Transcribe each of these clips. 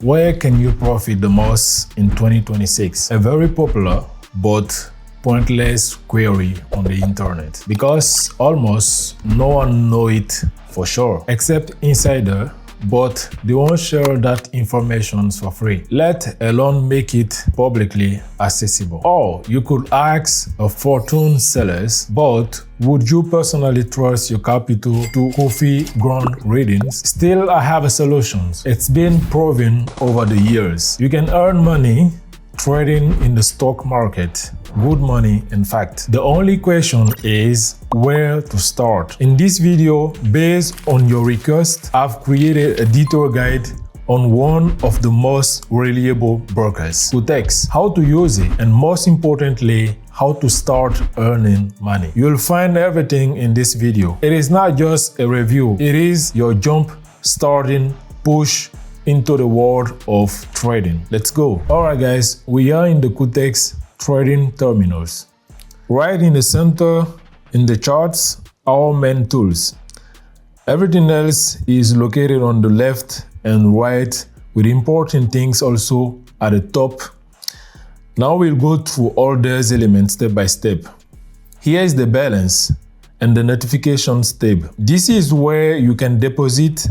Where can you profit the most in 2026? A very popular but pointless query on the internet, because almost no one knows it for sure except insider, but they won't share that information for free, let alone make it publicly accessible. Or you could ask a fortune sellers, but would you personally trust your capital to coffee ground readings? Still, I have a solution. It's been proven over the years. You can earn money trading in the stock market. Good money, in fact. The only question is where to start. In this video, based on your request, I've created a detailed guide on one of the most reliable brokers, Quotex, how to use it, and most importantly, how to start earning money. You'll find everything in this video. It is not just a review, it is your jump starting push into the world of trading. Let's go. Alright guys, we are in the Quotex trading terminals. Right in the center, in the charts, our main tools. Everything else is located on the left and right, with important things also at the top. Now we'll go through all these elements step by step. Here is the balance and the notifications tab. This is where you can deposit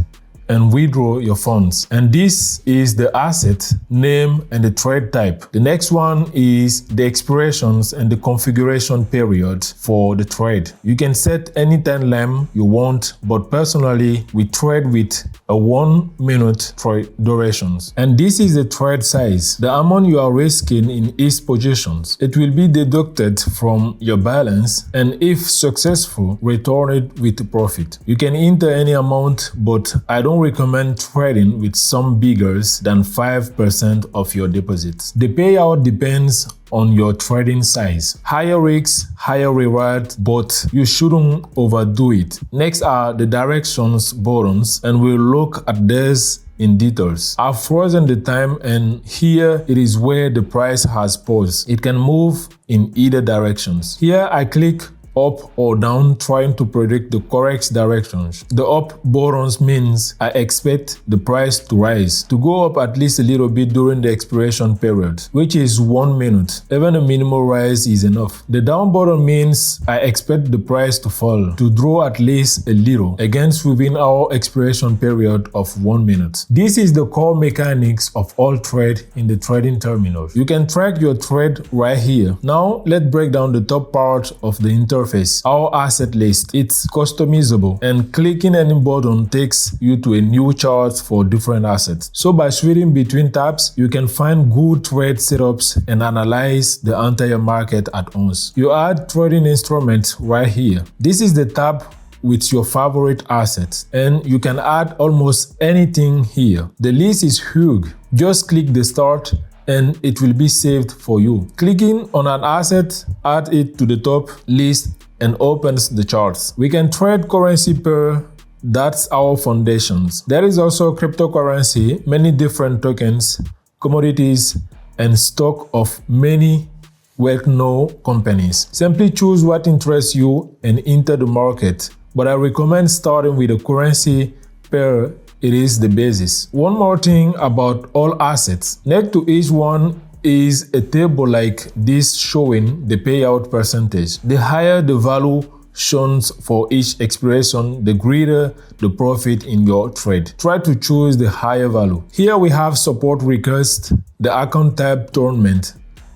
and withdraw your funds. And this is the asset, name, and the trade type. The next one is the expirations and the configuration period for the trade. You can set any time limit you want, but personally, we trade with a 1 minute trade durations. And this is the trade size, the amount you are risking in each positions. It will be deducted from your balance, and if successful, return it with profit. You can enter any amount, but I don't recommend trading with some bigger than 5% of your deposits. The payout depends on your trading size. Higher risks, higher reward, but you shouldn't overdo it. Next are the directions buttons, and we'll look at this in details. I've frozen the time, and here it is where the price has paused. It can move in either directions. Here I click up or down, trying to predict the correct directions. The up buttons means I expect the price to rise, to go up at least a little bit during the expiration period, which is 1 minute. Even a minimal rise is enough. The down button means I expect the price to fall, to draw at least a little, against within our expiration period of 1 minute. This is the core mechanics of all trade in the trading terminals. You can track your trade right here. Now let's break down the top part of the interface. Our asset list. It's customizable, and clicking any button takes you to a new chart for different assets. So by switching between tabs, you can find good trade setups and analyze the entire market at once. You add trading instruments right here. This is the tab with your favorite assets, and you can add almost anything here. The list is huge. Just click the start and it will be saved for you. Clicking on an asset, add it to the top list and opens the charts. We can trade currency pair. That's our foundations. There is also cryptocurrency, many different tokens, commodities, and stock of many well-known companies. Simply choose what interests you and enter the market. But I recommend starting with a currency pair. It is the basis. One more thing about all assets. Next to each one is a table like this showing the payout percentage. The higher the value shown for each expiration, the greater the profit in your trade. Try to choose the higher value. Here we have support request, the account tab tournament,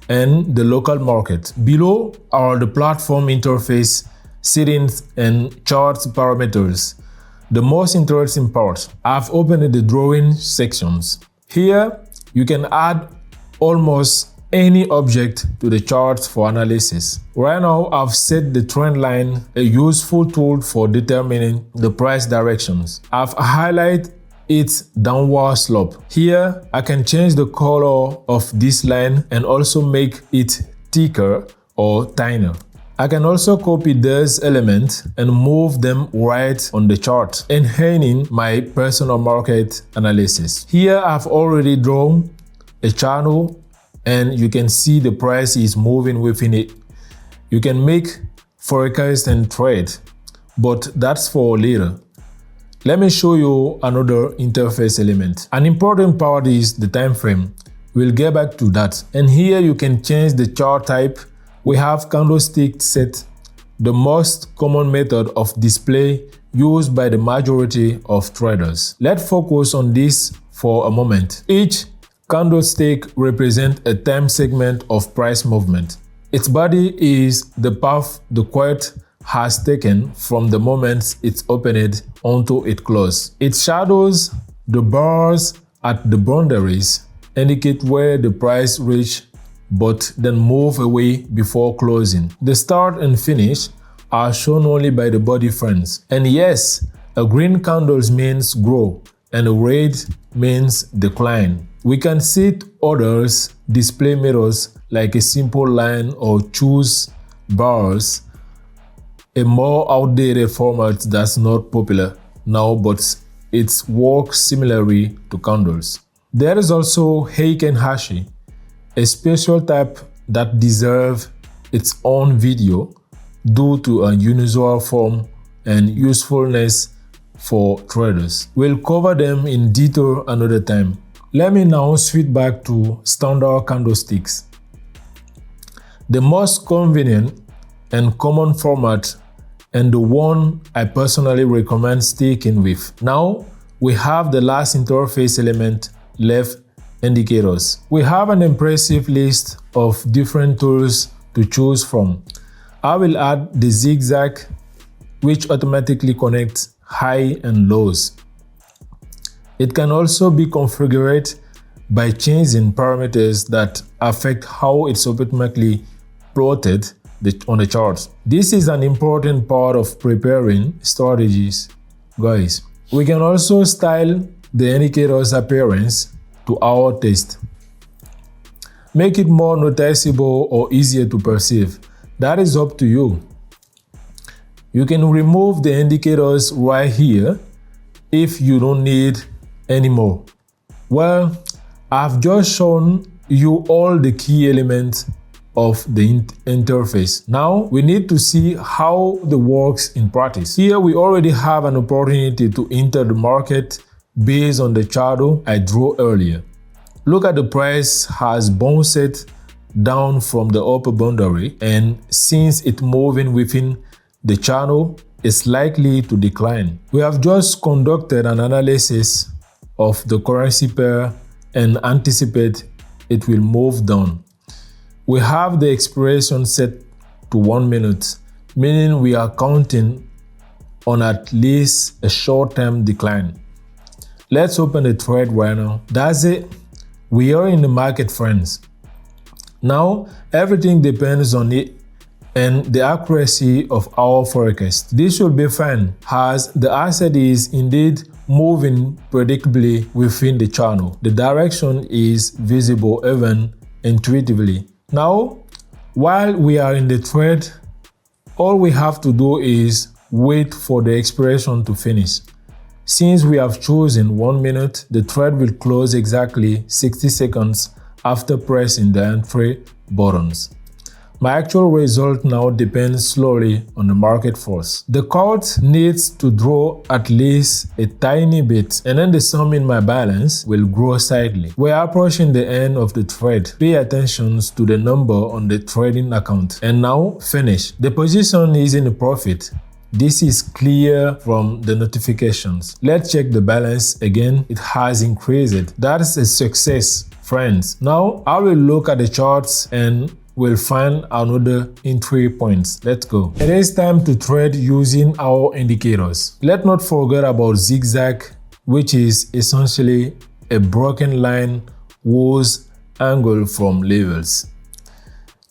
and the local market. Below are the platform interface, settings, and charts parameters. The most interesting part, I've opened the drawing sections. Here, you can add almost any object to the chart for analysis. Right now, I've set the trend line, a useful tool for determining the price directions. I've highlighted its downward slope. Here, I can change the color of this line and also make it thicker or thinner. I can also copy these elements and move them right on the chart, enhancing my personal market analysis. Here I've already drawn a channel and you can see the price is moving within it. You can make forecast and trade, but that's for later. Let me show you another interface element. An important part is the time frame. We'll get back to that. And here you can change the chart type. We have candlestick set, the most common method of display used by the majority of traders. Let's focus on this for a moment. Each candlestick represents a time segment of price movement. Its body is the path the quote has taken from the moment it's opened until it closed. Its shadows, the bars at the boundaries, indicate where the price reached but then move away before closing. The start and finish are shown only by the body frames. And yes, a green candle means grow and a red means decline. We can set others display methods like a simple line or choose bars, a more outdated format that's not popular now, but it works similarly to candles. There is also Heiken Hashi, a special type that deserves its own video due to an unusual form and usefulness for traders. We'll cover them in detail another time. Let me now switch back to standard candlesticks. The most convenient and common format, and the one I personally recommend sticking with. Now we have the last interface element left, indicators. We have an impressive list of different tools to choose from. I will add the ZigZag, which automatically connects high and lows. It can also be configured by changing parameters that affect how it's automatically plotted on the chart. This is an important part of preparing strategies, guys. We can also style the indicator's appearance to our taste. Make it more noticeable or easier to perceive. That is up to you. You can remove the indicators right here if you don't need any more. Well, I've just shown you all the key elements of the interface. Now we need to see how it works in practice. Here we already have an opportunity to enter the market based on the chart I drew earlier. Look at the price has bounced down from the upper boundary, and since it's moving within the channel, it's likely to decline. We have just conducted an analysis of the currency pair and anticipate it will move down. We have the expiration set to 1 minute, meaning we are counting on at least a short-term decline. Let's open the trade right now. That's it. We are in the market, friends. Now, everything depends on it and the accuracy of our forecast. This should be fine, as the asset is indeed moving predictably within the channel. The direction is visible even intuitively. Now, while we are in the trade, all we have to do is wait for the expiration to finish. Since we have chosen 1 minute, the trade will close exactly 60 seconds after pressing the entry buttons. My actual result now depends slowly on the market force. The court needs to draw at least a tiny bit, and then the sum in my balance will grow slightly. We are approaching the end of the trade. Pay attention to the number on the trading account. And now finish. The position is in profit. This is clear from the notifications. Let's check the balance again. It has increased. That is a success, friends. Now I will look at the charts and we'll find another entry points. Let's go. It is time to trade using our indicators. Let's not forget about ZigZag, which is essentially a broken line whose angle from levels.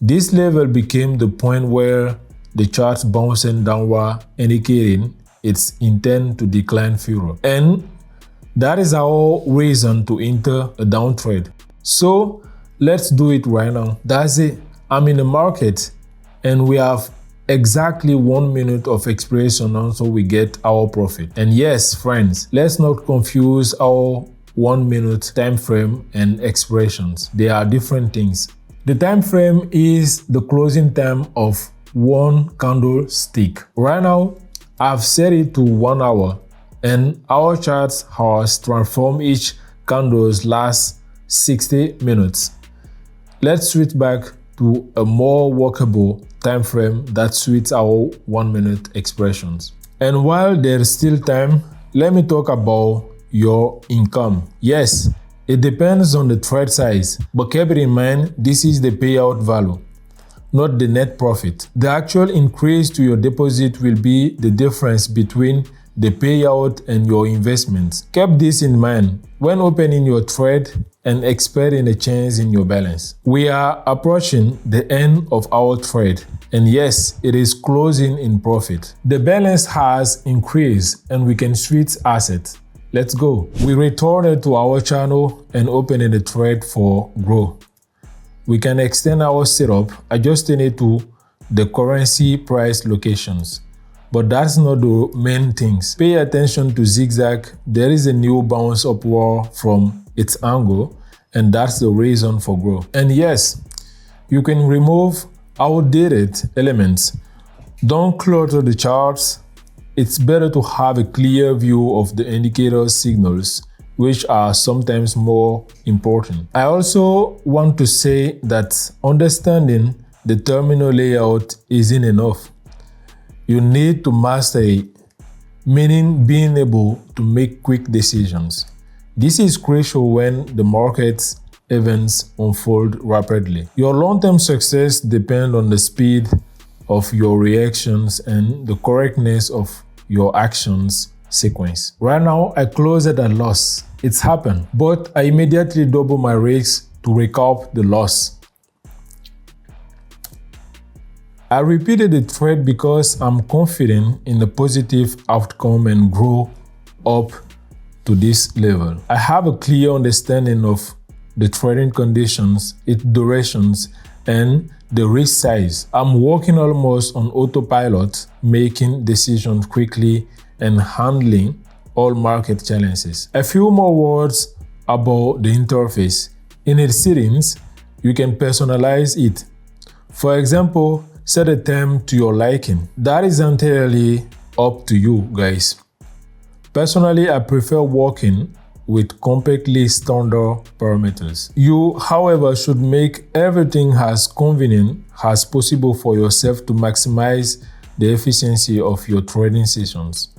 This level became the point where the chart's bouncing downward, indicating its intent to decline further. And that is our reason to enter a down trade. So let's do it right now. That's it. I'm in the market and we have exactly 1 minute of expiration until we get our profit. And yes, friends, let's not confuse our 1 minute time frame and expirations. They are different things. The time frame is the closing time of one candlestick. Right now, I've set it to 1 hour and our chart has transformed each candle's last 60 minutes. Let's switch back to a more workable time frame that suits our 1 minute expressions. And while there's still time, let me talk about your income. Yes, it depends on the trade size, but keep it in mind, this is the payout value, not the net profit. The actual increase to your deposit will be the difference between the payout and your investments. Keep this in mind when opening your trade and expecting a change in your balance. We are approaching the end of our trade, and yes, it is closing in profit. The balance has increased and we can switch assets. Let's go. We returned to our channel and opened a trade for growth. We can extend our setup, adjusting it to the currency price locations. But that's not the main things. Pay attention to ZigZag. There is a new bounce upward from its angle, and that's the reason for growth. And yes, you can remove outdated elements. Don't clutter the charts. It's better to have a clear view of the indicator signals, which are sometimes more important. I also want to say that understanding the terminal layout isn't enough. You need to master it, meaning being able to make quick decisions. This is crucial when the market events unfold rapidly. Your long-term success depends on the speed of your reactions and the correctness of your actions sequence. Right now, I closed at a loss. It's happened, but I immediately double my risks to recoup the loss. I repeated the trade because I'm confident in the positive outcome and grow up to this level. I have a clear understanding of the trading conditions, its durations, and the risk size. I'm working almost on autopilot, making decisions quickly and handling all market challenges. A few more words about the interface. In its settings, you can personalize it. For example, set a time to your liking. That is entirely up to you guys. Personally, I prefer working with completely standard parameters. You, however, should make everything as convenient as possible for yourself to maximize the efficiency of your trading sessions.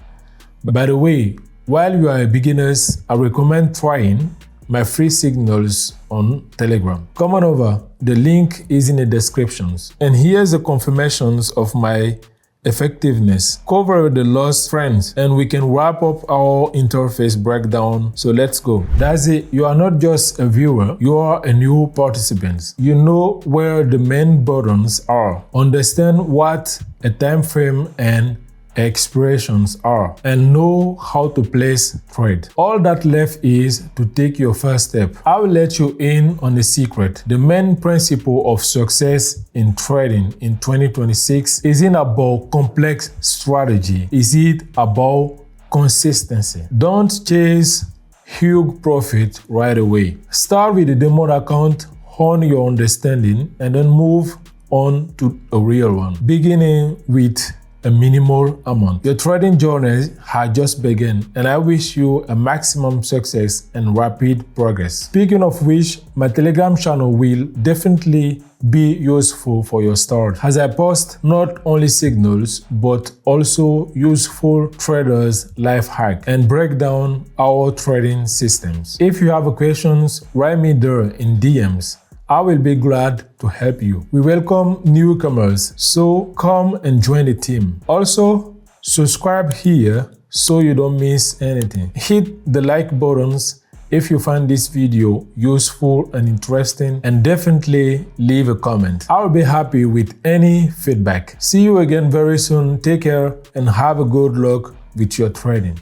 By the way, while you are beginners, I recommend trying my free signals on Telegram. Come on over, the link is in the descriptions. And here's the confirmations of my effectiveness. Cover the lost friends and we can wrap up our interface breakdown. So let's go. That's it. You are not just a viewer, you are a new participant. You know where the main buttons are. Understand what a time frame and expirations are and know how to place trade. All that left is to take your first step. I will let you in on the secret. The main principle of success in trading in 2026 isn't about complex strategy. Is it about consistency? Don't chase huge profit right away. Start with a demo account, hone your understanding, and then move on to a real one, beginning with a minimal amount. Your trading journey has just begun, and I wish you a maximum success and rapid progress. Speaking of which, my Telegram channel will definitely be useful for your start, as I post not only signals but also useful traders life hack and break down our trading systems. If you have questions, write me there in DMs. I will be glad to help you. We welcome newcomers, so come and join the team. Also, subscribe here so you don't miss anything. Hit the like buttons if you find this video useful and interesting, and definitely leave a comment. I'll be happy with any feedback. See you again very soon. Take care and have a good luck with your trading.